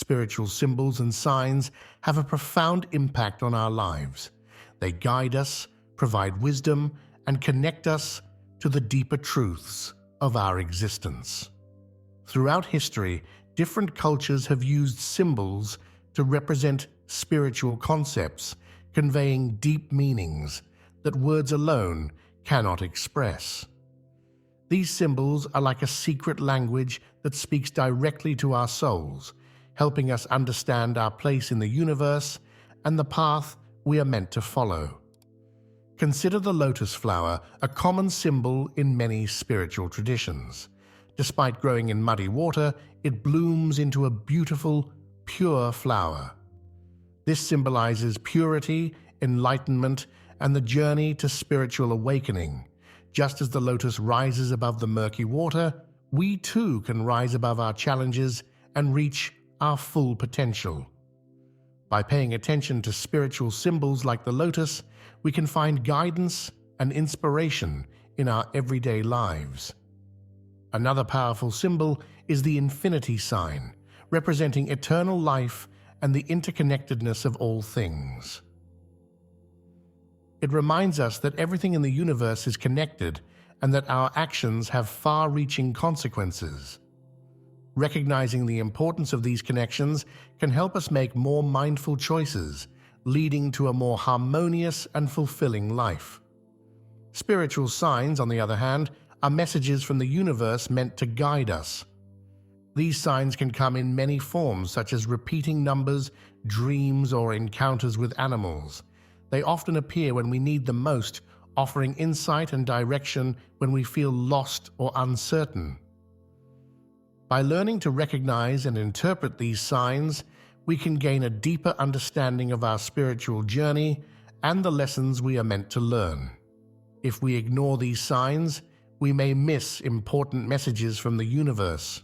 Spiritual symbols and signs have a profound impact on our lives. They guide us, provide wisdom, and connect us to the deeper truths of our existence. Throughout history, different cultures have used symbols to represent spiritual concepts, conveying deep meanings that words alone cannot express. These symbols are like a secret language that speaks directly to our souls, helping us understand our place in the universe and the path we are meant to follow. Consider the lotus flower, a common symbol in many spiritual traditions. Despite growing in muddy water, it blooms into a beautiful, pure flower. This symbolizes purity, enlightenment, and the journey to spiritual awakening. Just as the lotus rises above the murky water, we too can rise above our challenges and reach our full potential. By paying attention to spiritual symbols like the lotus, we can find guidance and inspiration in our everyday lives. Another powerful symbol is the infinity sign, representing eternal life and the interconnectedness of all things. It reminds us that everything in the universe is connected and that our actions have far-reaching consequences. Recognizing the importance of these connections can help us make more mindful choices, leading to a more harmonious and fulfilling life. Spiritual signs, on the other hand, are messages from the universe meant to guide us. These signs can come in many forms, such as repeating numbers, dreams, or encounters with animals. They often appear when we need them most, offering insight and direction when we feel lost or uncertain. By learning to recognize and interpret these signs, we can gain a deeper understanding of our spiritual journey and the lessons we are meant to learn. If we ignore these signs, we may miss important messages from the universe.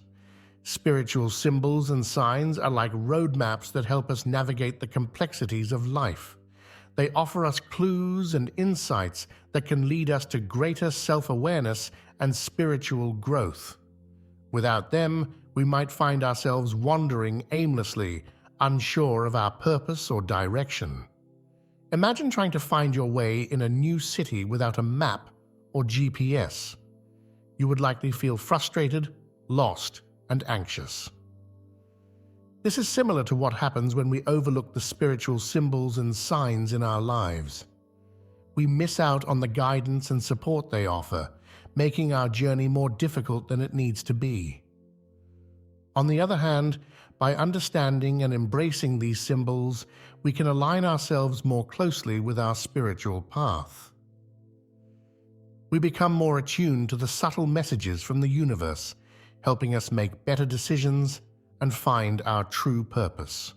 Spiritual symbols and signs are like roadmaps that help us navigate the complexities of life. They offer us clues and insights that can lead us to greater self-awareness and spiritual growth. Without them, we might find ourselves wandering aimlessly, unsure of our purpose or direction. Imagine trying to find your way in a new city without a map or GPS. You would likely feel frustrated, lost, and anxious. This is similar to what happens when we overlook the spiritual symbols and signs in our lives. We miss out on the guidance and support they offer, making our journey more difficult than it needs to be. On the other hand, by understanding and embracing these symbols, we can align ourselves more closely with our spiritual path. We become more attuned to the subtle messages from the universe, helping us make better decisions and find our true purpose.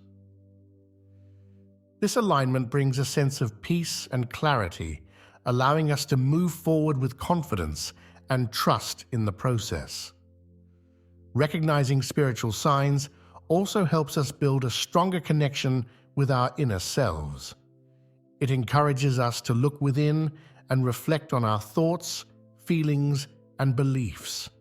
This alignment brings a sense of peace and clarity, allowing us to move forward with confidence and trust in the process. Recognizing spiritual signs also helps us build a stronger connection with our inner selves. It encourages us to look within and reflect on our thoughts, feelings, and beliefs.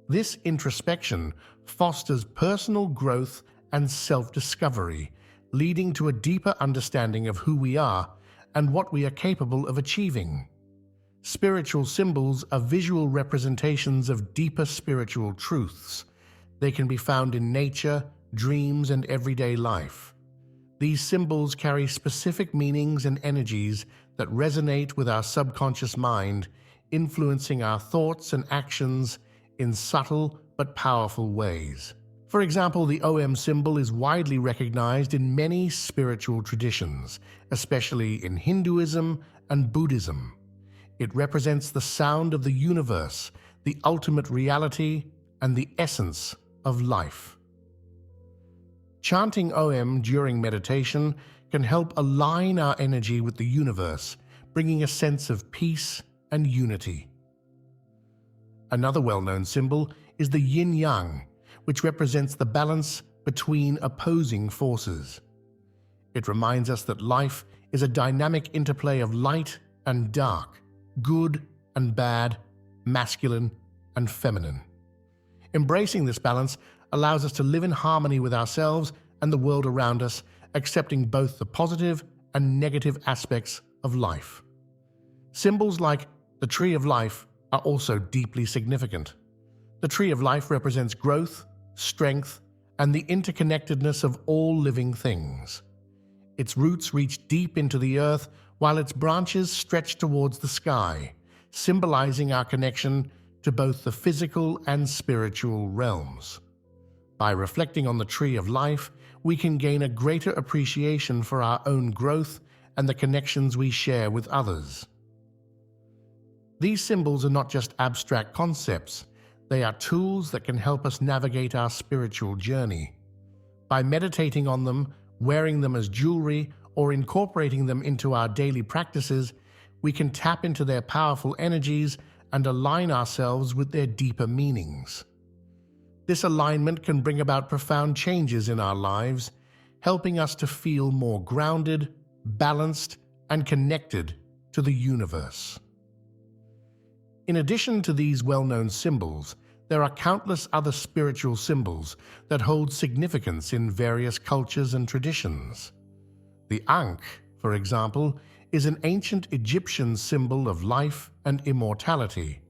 This introspection fosters personal growth and self-discovery, leading to a deeper understanding of who we are and what we are capable of achieving. Spiritual symbols are visual representations of deeper spiritual truths. They can be found in nature, dreams, and everyday life. These symbols carry specific meanings and energies that resonate with our subconscious mind, influencing our thoughts and actions in subtle but powerful ways. For example, the OM symbol is widely recognized in many spiritual traditions, especially in Hinduism and Buddhism. It represents the sound of the universe, the ultimate reality, and the essence of life. Chanting OM during meditation can help align our energy with the universe, bringing a sense of peace and unity. Another well-known symbol is the yin-yang, which represents the balance between opposing forces. It reminds us that life is a dynamic interplay of light and dark, good and bad, masculine and feminine. Embracing this balance allows us to live in harmony with ourselves and the world around us, accepting both the positive and negative aspects of life. Symbols like the Tree of Life are also deeply significant. The Tree of Life represents growth, strength, and the interconnectedness of all living things. Its roots reach deep into the earth, while its branches stretch towards the sky, symbolizing our connection to both the physical and spiritual realms. By reflecting on the Tree of Life, we can gain a greater appreciation for our own growth and the connections we share with others. These symbols are not just abstract concepts, they are tools that can help us navigate our spiritual journey. By meditating on them, wearing them as jewelry, or incorporating them into our daily practices, we can tap into their powerful energies and align ourselves with their deeper meanings. This alignment can bring about profound changes in our lives, helping us to feel more grounded, balanced, and connected to the universe. In addition to these well-known symbols, there are countless other spiritual symbols that hold significance in various cultures and traditions. The Ankh, for example, is an ancient Egyptian symbol of life and immortality.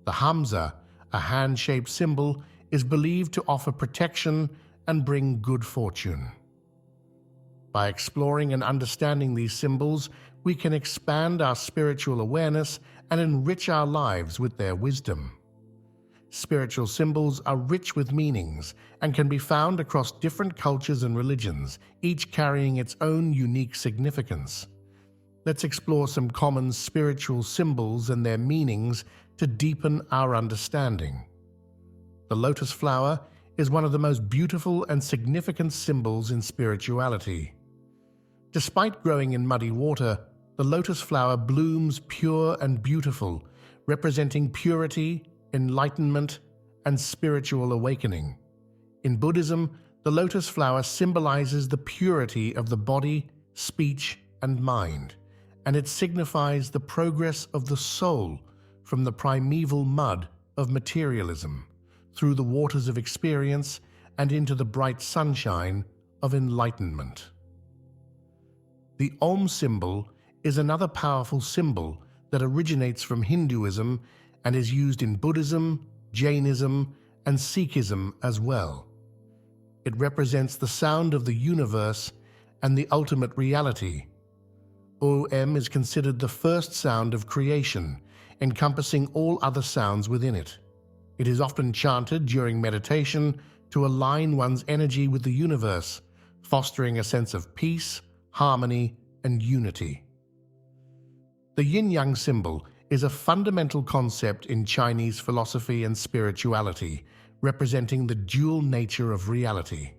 The Hamza, a hand-shaped symbol, is believed to offer protection and bring good fortune. By exploring and understanding these symbols, we can expand our spiritual awareness and enrich our lives with their wisdom. Spiritual symbols are rich with meanings and can be found across different cultures and religions, each carrying its own unique significance. Let's explore some common spiritual symbols and their meanings to deepen our understanding. The lotus flower is one of the most beautiful and significant symbols in spirituality. Despite growing in muddy water, the lotus flower blooms pure and beautiful, representing purity, enlightenment, and spiritual awakening. In Buddhism, the lotus flower symbolizes the purity of the body, speech, and mind, and it signifies the progress of the soul from the primeval mud of materialism through the waters of experience and into the bright sunshine of enlightenment. The Om symbol is another powerful symbol that originates from Hinduism and is used in Buddhism, Jainism, and Sikhism as well. It represents the sound of the universe and the ultimate reality. Om is considered the first sound of creation, encompassing all other sounds within it. It is often chanted during meditation to align one's energy with the universe, fostering a sense of peace, harmony, and unity. The yin-yang symbol is a fundamental concept in Chinese philosophy and spirituality, representing the dual nature of reality.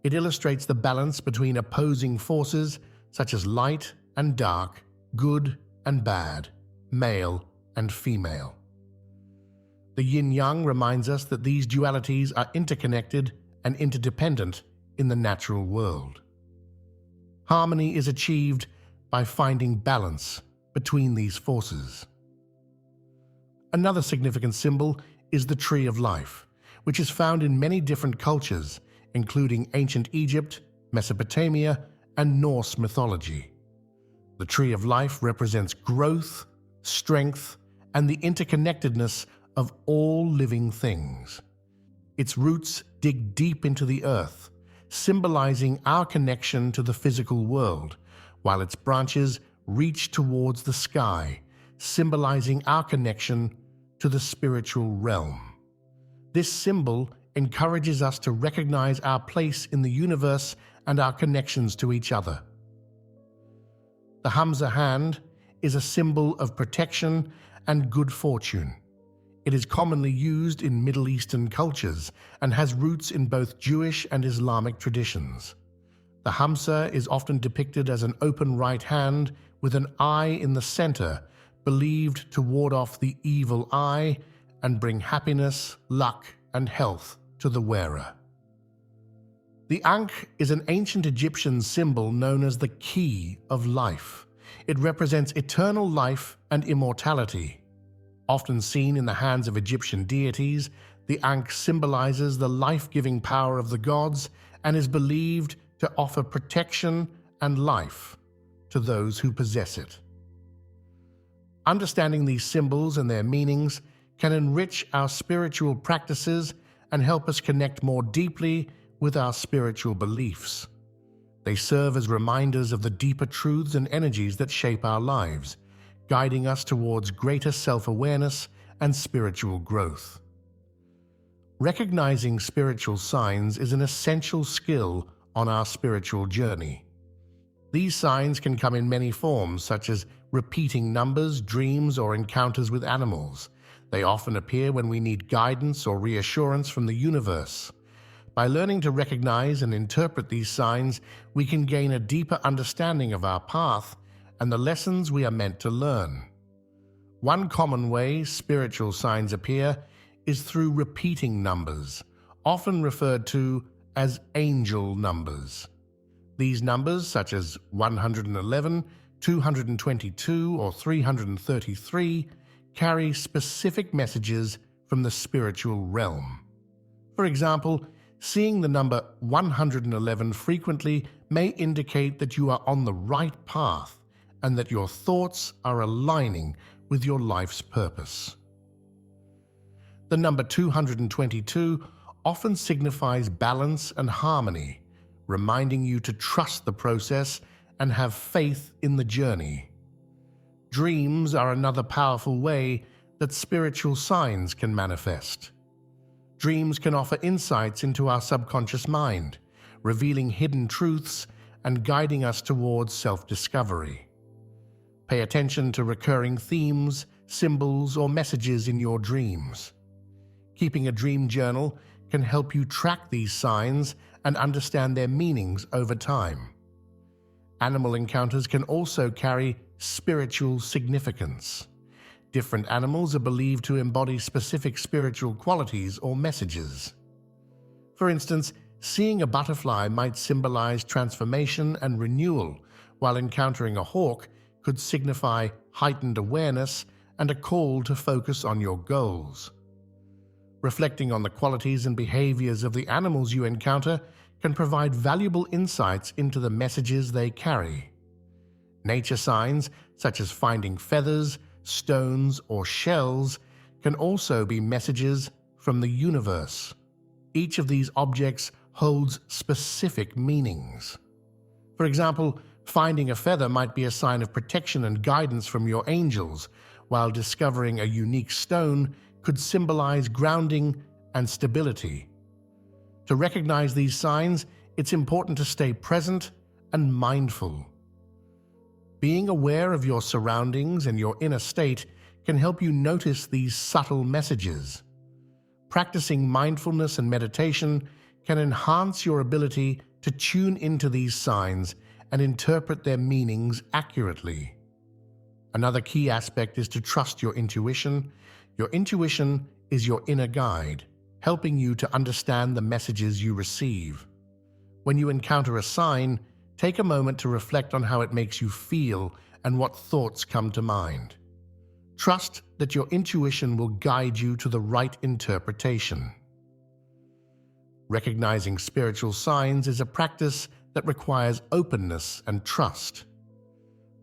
It illustrates the balance between opposing forces such as light and dark, good and bad, male and female. The yin-yang reminds us that these dualities are interconnected and interdependent in the natural world. Harmony is achieved by finding balance between these forces. Another significant symbol is the Tree of Life, which is found in many different cultures, including ancient Egypt, Mesopotamia, and Norse mythology. The Tree of Life represents growth, strength, and the interconnectedness of all living things. Its roots dig deep into the earth, symbolizing our connection to the physical world, while its branches reach towards the sky, symbolizing our connection to the spiritual realm. This symbol encourages us to recognize our place in the universe and our connections to each other. The Hamza hand is a symbol of protection and good fortune. It is commonly used in Middle Eastern cultures and has roots in both Jewish and Islamic traditions. The Hamza is often depicted as an open right hand with an eye in the center, believed to ward off the evil eye and bring happiness, luck, and health to the wearer. The Ankh is an ancient Egyptian symbol known as the key of life. It represents eternal life and immortality. Often seen in the hands of Egyptian deities, the Ankh symbolizes the life-giving power of the gods and is believed to offer protection and life to those who possess it. Understanding these symbols and their meanings can enrich our spiritual practices and help us connect more deeply with our spiritual beliefs. They serve as reminders of the deeper truths and energies that shape our lives, guiding us towards greater self-awareness and spiritual growth. Recognizing spiritual signs is an essential skill on our spiritual journey. These signs can come in many forms, such as repeating numbers, dreams, or encounters with animals. They often appear when we need guidance or reassurance from the universe. By learning to recognize and interpret these signs, we can gain a deeper understanding of our path and the lessons we are meant to learn. One common way spiritual signs appear is through repeating numbers, often referred to as angel numbers. These numbers, such as 111, 222, or 333, carry specific messages from the spiritual realm. For example, seeing the number 111 frequently may indicate that you are on the right path and that your thoughts are aligning with your life's purpose. The number 222 often signifies balance and harmony, reminding you to trust the process and have faith in the journey. Dreams are another powerful way that spiritual signs can manifest. Dreams can offer insights into our subconscious mind, revealing hidden truths and guiding us towards self-discovery. Pay attention to recurring themes, symbols, or messages in your dreams. Keeping a dream journal can help you track these signs and understand their meanings over time. Animal encounters can also carry spiritual significance. Different animals are believed to embody specific spiritual qualities or messages. For instance, seeing a butterfly might symbolize transformation and renewal, while encountering a hawk could signify heightened awareness and a call to focus on your goals. Reflecting on the qualities and behaviors of the animals you encounter can provide valuable insights into the messages they carry. Nature signs, such as finding feathers, stones, or shells, can also be messages from the universe. Each of these objects holds specific meanings. For example, finding a feather might be a sign of protection and guidance from your angels, while discovering a unique stone could symbolize grounding and stability. To recognize these signs, it's important to stay present and mindful. Being aware of your surroundings and your inner state can help you notice these subtle messages. Practicing mindfulness and meditation can enhance your ability to tune into these signs and interpret their meanings accurately. Another key aspect is to trust your intuition. Your intuition is your inner guide, helping you to understand the messages you receive. When you encounter a sign, take a moment to reflect on how it makes you feel and what thoughts come to mind. Trust that your intuition will guide you to the right interpretation. Recognizing spiritual signs is a practice that requires openness and trust.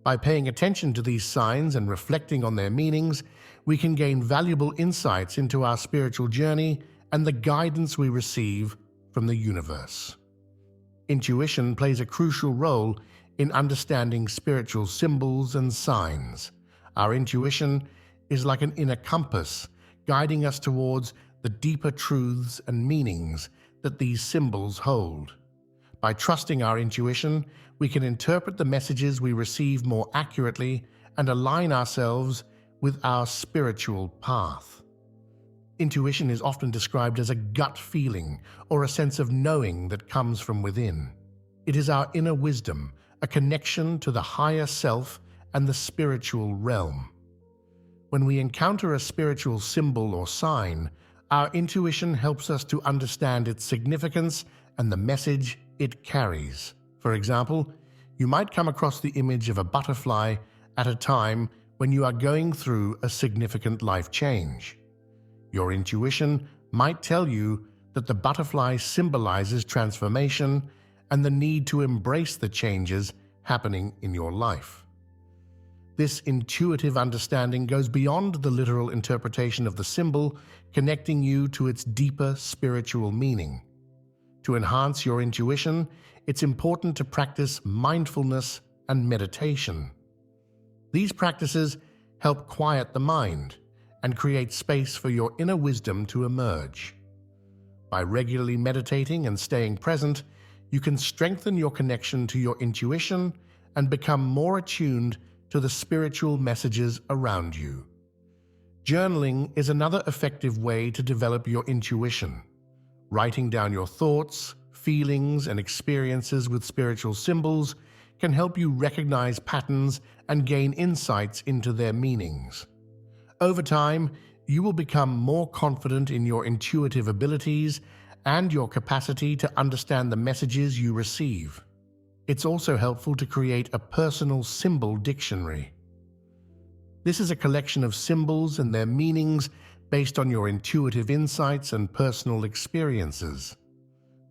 By paying attention to these signs and reflecting on their meanings, we can gain valuable insights into our spiritual journey and the guidance we receive from the universe. Intuition plays a crucial role in understanding spiritual symbols and signs. Our intuition is like an inner compass, guiding us towards the deeper truths and meanings that these symbols hold. By trusting our intuition, we can interpret the messages we receive more accurately and align ourselves with our spiritual path. Intuition is often described as a gut feeling or a sense of knowing that comes from within. It is our inner wisdom, a connection to the higher self and the spiritual realm. When we encounter a spiritual symbol or sign, our intuition helps us to understand its significance and the message it carries. For example, you might come across the image of a butterfly at a time when you are going through a significant life change. Your intuition might tell you that the butterfly symbolizes transformation and the need to embrace the changes happening in your life. This intuitive understanding goes beyond the literal interpretation of the symbol, connecting you to its deeper spiritual meaning. To enhance your intuition, it's important to practice mindfulness and meditation. These practices help quiet the mind and create space for your inner wisdom to emerge. By regularly meditating and staying present, you can strengthen your connection to your intuition and become more attuned to the spiritual messages around you. Journaling is another effective way to develop your intuition. Writing down your thoughts, feelings, and experiences with spiritual symbols can help you recognize patterns and gain insights into their meanings. Over time, you will become more confident in your intuitive abilities and your capacity to understand the messages you receive. It's also helpful to create a personal symbol dictionary. This is a collection of symbols and their meanings based on your intuitive insights and personal experiences.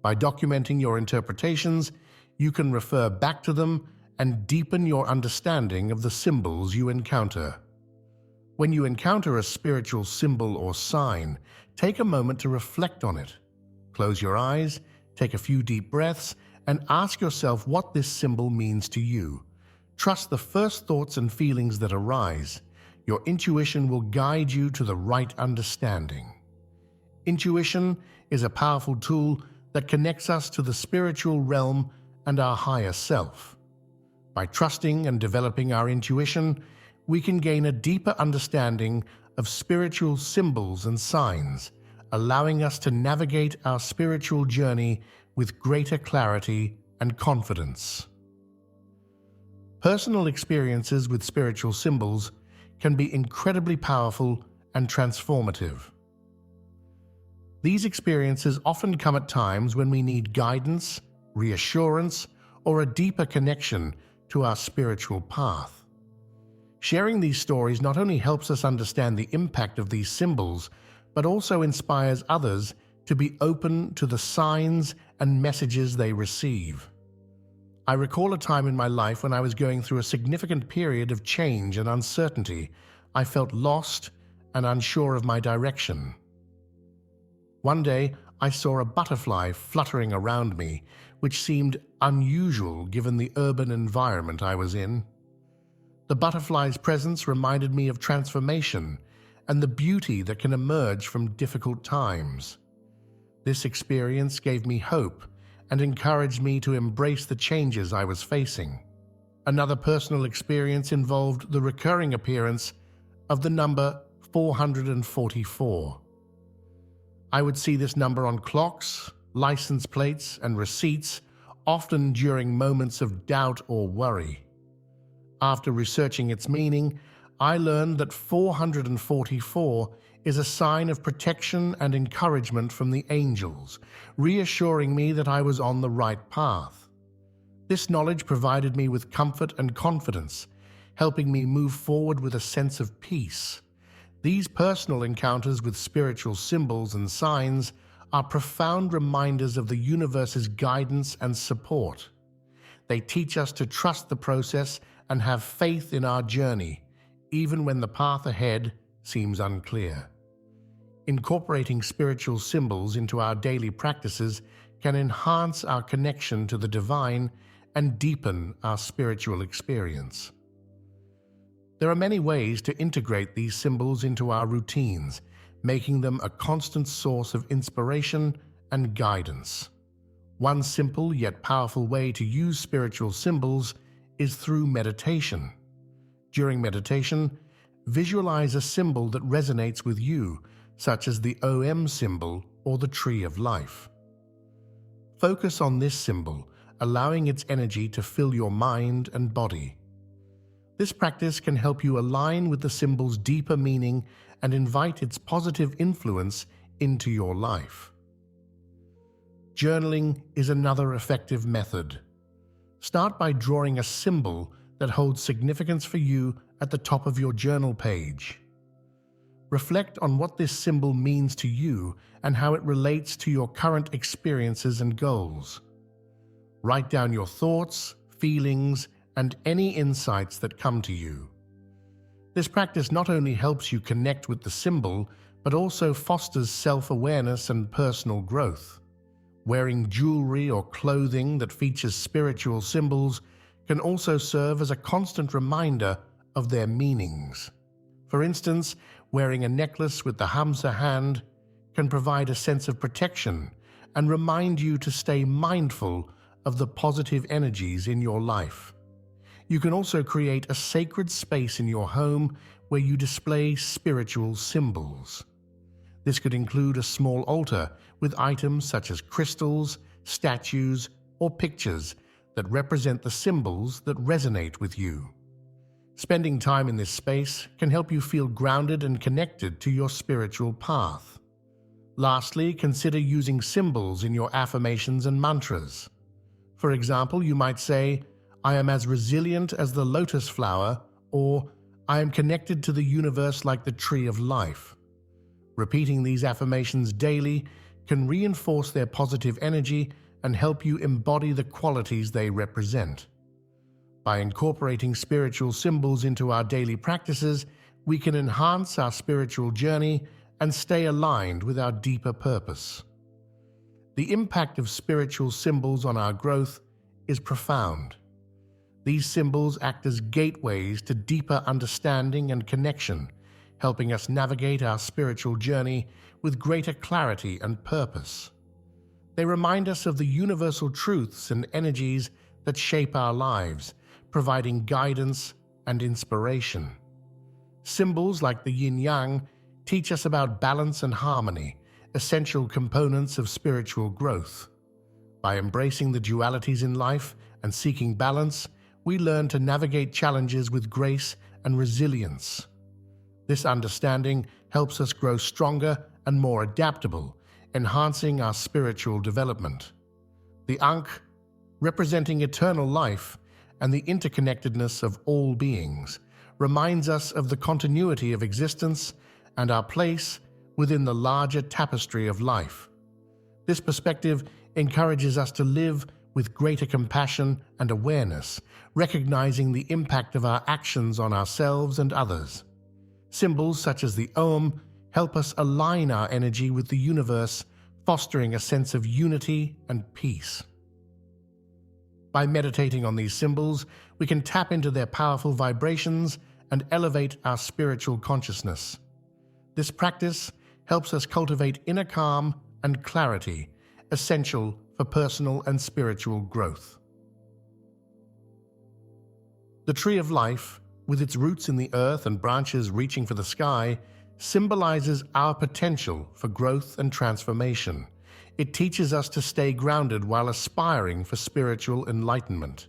By documenting your interpretations, you can refer back to them and deepen your understanding of the symbols you encounter. When you encounter a spiritual symbol or sign, take a moment to reflect on it. Close your eyes, take a few deep breaths, and ask yourself what this symbol means to you. Trust the first thoughts and feelings that arise. Your intuition will guide you to the right understanding. Intuition is a powerful tool that connects us to the spiritual realm and our higher self. By trusting and developing our intuition, we can gain a deeper understanding of spiritual symbols and signs, allowing us to navigate our spiritual journey with greater clarity and confidence. Personal experiences with spiritual symbols can be incredibly powerful and transformative. These experiences often come at times when we need guidance, reassurance, or a deeper connection to our spiritual path. Sharing these stories not only helps us understand the impact of these symbols, but also inspires others to be open to the signs and messages they receive. I recall a time in my life when I was going through a significant period of change and uncertainty. I felt lost and unsure of my direction. One day, I saw a butterfly fluttering around me, which seemed unusual given the urban environment I was in. The butterfly's presence reminded me of transformation and the beauty that can emerge from difficult times. This experience gave me hope and encouraged me to embrace the changes I was facing. Another personal experience involved the recurring appearance of the number 444. I would see this number on clocks, license plates, and receipts, often during moments of doubt or worry. After researching its meaning, I learned that 444 is a sign of protection and encouragement from the angels, reassuring me that I was on the right path. This knowledge provided me with comfort and confidence, helping me move forward with a sense of peace. These personal encounters with spiritual symbols and signs are profound reminders of the universe's guidance and support. They teach us to trust the process and have faith in our journey, even when the path ahead seems unclear. Incorporating spiritual symbols into our daily practices can enhance our connection to the divine and deepen our spiritual experience. There are many ways to integrate these symbols into our routines, making them a constant source of inspiration and guidance. One simple yet powerful way to use spiritual symbols is through meditation. During meditation, visualize a symbol that resonates with you, such as the OM symbol or the tree of life. Focus on this symbol, allowing its energy to fill your mind and body. This practice can help you align with the symbol's deeper meaning and invite its positive influence into your life. Journaling is another effective method. Start by drawing a symbol that holds significance for you at the top of your journal page. Reflect on what this symbol means to you and how it relates to your current experiences and goals. Write down your thoughts, feelings, and any insights that come to you. This practice not only helps you connect with the symbol, but also fosters self-awareness and personal growth. Wearing jewelry or clothing that features spiritual symbols can also serve as a constant reminder of their meanings. For instance, wearing a necklace with the Hamsa hand can provide a sense of protection and remind you to stay mindful of the positive energies in your life. You can also create a sacred space in your home where you display spiritual symbols. This could include a small altar with items such as crystals, statues, or pictures that represent the symbols that resonate with you. Spending time in this space can help you feel grounded and connected to your spiritual path. Lastly, consider using symbols in your affirmations and mantras. For example, you might say, "I am as resilient as the lotus flower," or "I am connected to the universe like the tree of life." Repeating these affirmations daily can reinforce their positive energy and help you embody the qualities they represent. By incorporating spiritual symbols into our daily practices, we can enhance our spiritual journey and stay aligned with our deeper purpose. The impact of spiritual symbols on our growth is profound. These symbols act as gateways to deeper understanding and connection, helping us navigate our spiritual journey with greater clarity and purpose. They remind us of the universal truths and energies that shape our lives, providing guidance and inspiration. Symbols like the yin-yang teach us about balance and harmony, essential components of spiritual growth. By embracing the dualities in life and seeking balance, we learn to navigate challenges with grace and resilience. This understanding helps us grow stronger and more adaptable, enhancing our spiritual development. The Ankh, representing eternal life and the interconnectedness of all beings, reminds us of the continuity of existence and our place within the larger tapestry of life. This perspective encourages us to live with greater compassion and awareness, recognizing the impact of our actions on ourselves and others. Symbols such as the Om help us align our energy with the universe, fostering a sense of unity and peace. By meditating on these symbols, we can tap into their powerful vibrations and elevate our spiritual consciousness. This practice helps us cultivate inner calm and clarity, essential for personal and spiritual growth. The tree of life, with its roots in the earth and branches reaching for the sky, symbolizes our potential for growth and transformation. It teaches us to stay grounded while aspiring for spiritual enlightenment.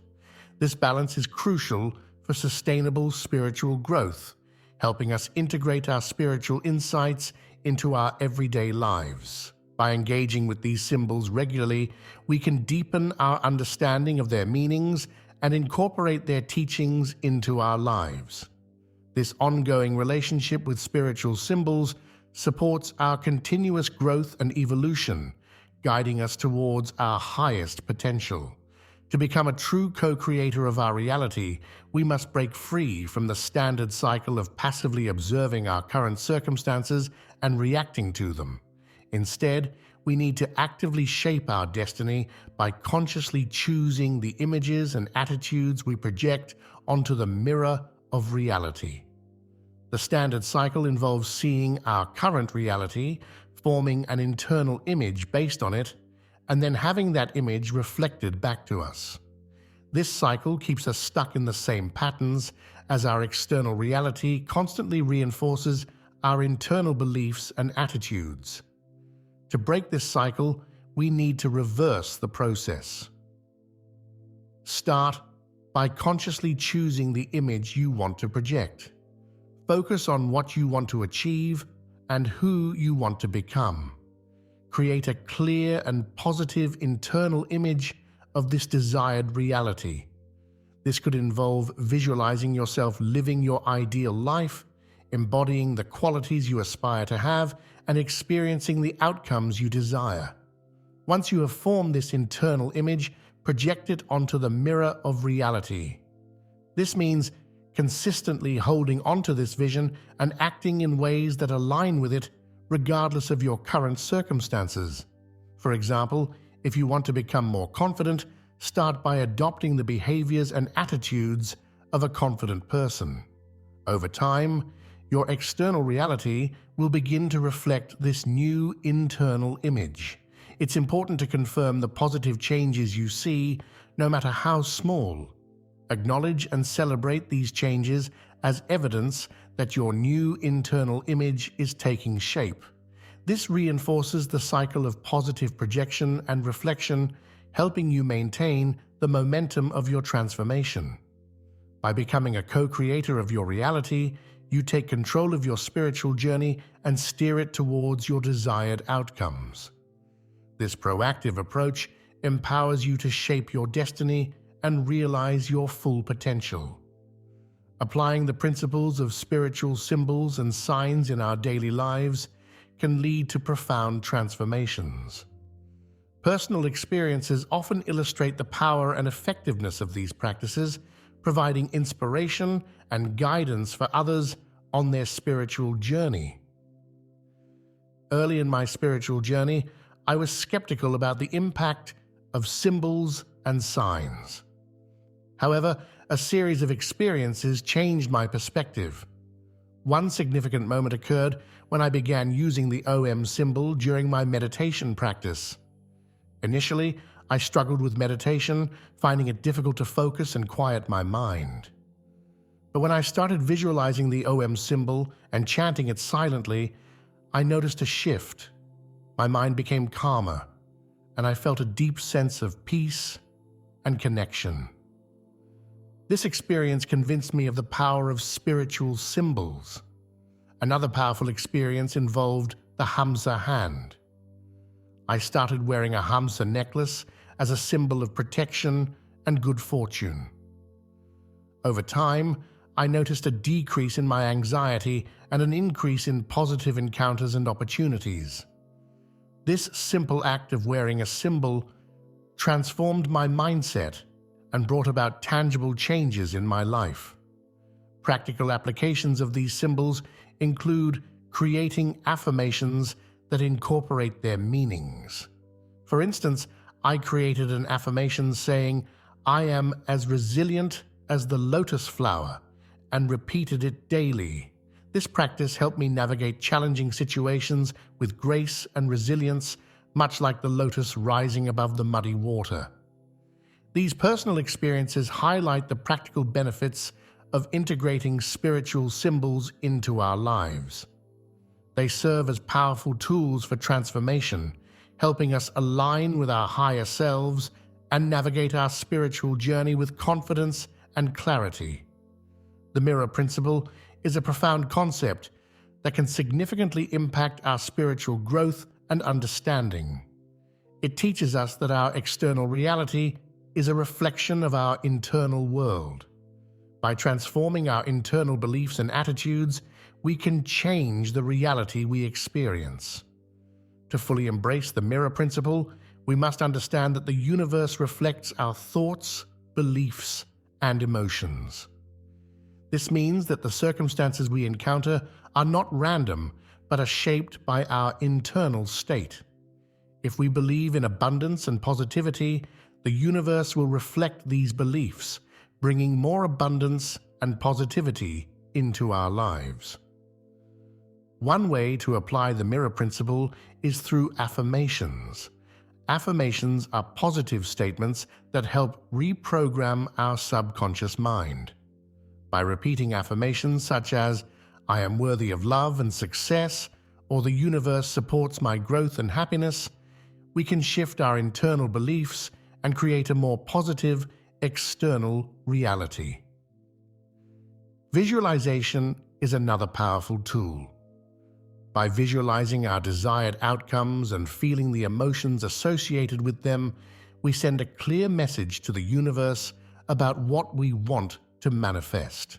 This balance is crucial for sustainable spiritual growth, helping us integrate our spiritual insights into our everyday lives. By engaging with these symbols regularly, we can deepen our understanding of their meanings and incorporate their teachings into our lives. This ongoing relationship with spiritual symbols supports our continuous growth and evolution, guiding us towards our highest potential. To become a true co-creator of our reality, we must break free from the standard cycle of passively observing our current circumstances and reacting to them. Instead, we need to actively shape our destiny by consciously choosing the images and attitudes we project onto the mirror of reality. The standard cycle involves seeing our current reality, forming an internal image based on it, and then having that image reflected back to us. This cycle keeps us stuck in the same patterns as our external reality constantly reinforces our internal beliefs and attitudes. To break this cycle, we need to reverse the process. Start by consciously choosing the image you want to project. Focus on what you want to achieve and who you want to become. Create a clear and positive internal image of this desired reality. This could involve visualizing yourself living your ideal life, embodying the qualities you aspire to have and experiencing the outcomes you desire. Once you have formed this internal image, project it onto the mirror of reality. This means consistently holding onto this vision and acting in ways that align with it, regardless of your current circumstances. For example, if you want to become more confident, start by adopting the behaviors and attitudes of a confident person. Over time, your external reality will begin to reflect this new internal image. It's important to confirm the positive changes you see, no matter how small. Acknowledge and celebrate these changes as evidence that your new internal image is taking shape. This reinforces the cycle of positive projection and reflection, helping you maintain the momentum of your transformation. By becoming a co-creator of your reality, you take control of your spiritual journey and steer it towards your desired outcomes. This proactive approach empowers you to shape your destiny and realize your full potential. Applying the principles of spiritual symbols and signs in our daily lives can lead to profound transformations. Personal experiences often illustrate the power and effectiveness of these practices, providing inspiration and guidance for others on their spiritual journey. Early in my spiritual journey, I was skeptical about the impact of symbols and signs. However, a series of experiences changed my perspective. One significant moment occurred when I began using the OM symbol during my meditation practice. Initially, I struggled with meditation, finding it difficult to focus and quiet my mind. But when I started visualizing the OM symbol and chanting it silently, I noticed a shift. My mind became calmer, and I felt a deep sense of peace and connection. This experience convinced me of the power of spiritual symbols. Another powerful experience involved the Hamsa hand. I started wearing a Hamsa necklace as a symbol of protection and good fortune. Over time, I noticed a decrease in my anxiety and an increase in positive encounters and opportunities. This simple act of wearing a symbol transformed my mindset and brought about tangible changes in my life. Practical applications of these symbols include creating affirmations that incorporate their meanings. For instance, I created an affirmation saying, "I am as resilient as the lotus flower," and repeated it daily. This practice helped me navigate challenging situations with grace and resilience, much like the lotus rising above the muddy water. These personal experiences highlight the practical benefits of integrating spiritual symbols into our lives. They serve as powerful tools for transformation, helping us align with our higher selves and navigate our spiritual journey with confidence and clarity. The mirror principle is a profound concept that can significantly impact our spiritual growth and understanding. It teaches us that our external reality is a reflection of our internal world. By transforming our internal beliefs and attitudes, we can change the reality we experience. To fully embrace the mirror principle, we must understand that the universe reflects our thoughts, beliefs, and emotions. This means that the circumstances we encounter are not random, but are shaped by our internal state. If we believe in abundance and positivity, the universe will reflect these beliefs, bringing more abundance and positivity into our lives. One way to apply the mirror principle is through affirmations. Affirmations are positive statements that help reprogram our subconscious mind. By repeating affirmations such as, "I am worthy of love and success," or "the universe supports my growth and happiness," we can shift our internal beliefs and create a more positive external reality. Visualization is another powerful tool. By visualizing our desired outcomes and feeling the emotions associated with them, we send a clear message to the universe about what we want to manifest.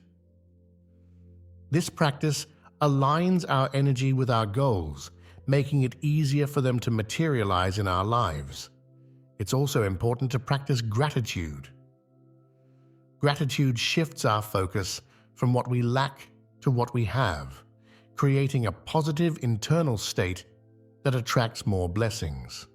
This practice aligns our energy with our goals, making it easier for them to materialize in our lives. It's also important to practice gratitude. Gratitude shifts our focus from what we lack to what we have, creating a positive internal state that attracts more blessings.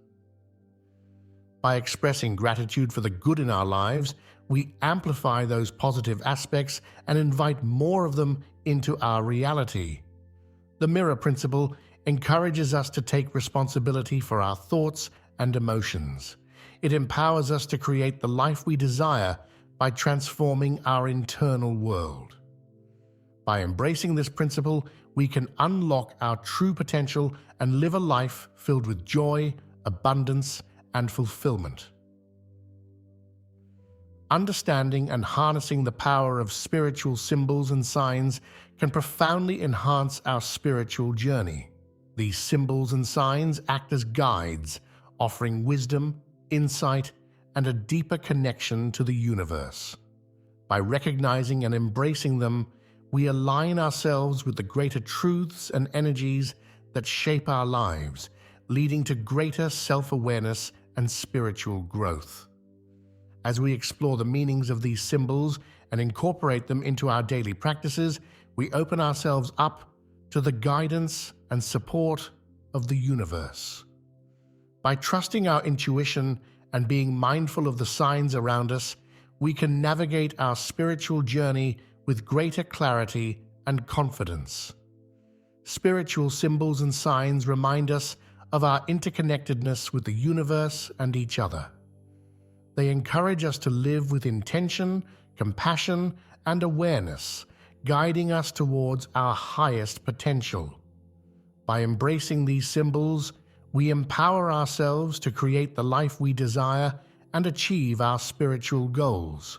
By expressing gratitude for the good in our lives, we amplify those positive aspects and invite more of them into our reality. The mirror principle encourages us to take responsibility for our thoughts and emotions. It empowers us to create the life we desire by transforming our internal world. By embracing this principle, we can unlock our true potential and live a life filled with joy, abundance, and fulfillment. Understanding and harnessing the power of spiritual symbols and signs can profoundly enhance our spiritual journey. These symbols and signs act as guides, offering wisdom, insight, and a deeper connection to the universe. By recognizing and embracing them, we align ourselves with the greater truths and energies that shape our lives, leading to greater self-awareness and spiritual growth. As we explore the meanings of these symbols and incorporate them into our daily practices, we open ourselves up to the guidance and support of the universe. By trusting our intuition and being mindful of the signs around us, we can navigate our spiritual journey with greater clarity and confidence. Spiritual symbols and signs remind us of our interconnectedness with the universe and each other. They encourage us to live with intention, compassion, and awareness, guiding us towards our highest potential. By embracing these symbols, we empower ourselves to create the life we desire and achieve our spiritual goals.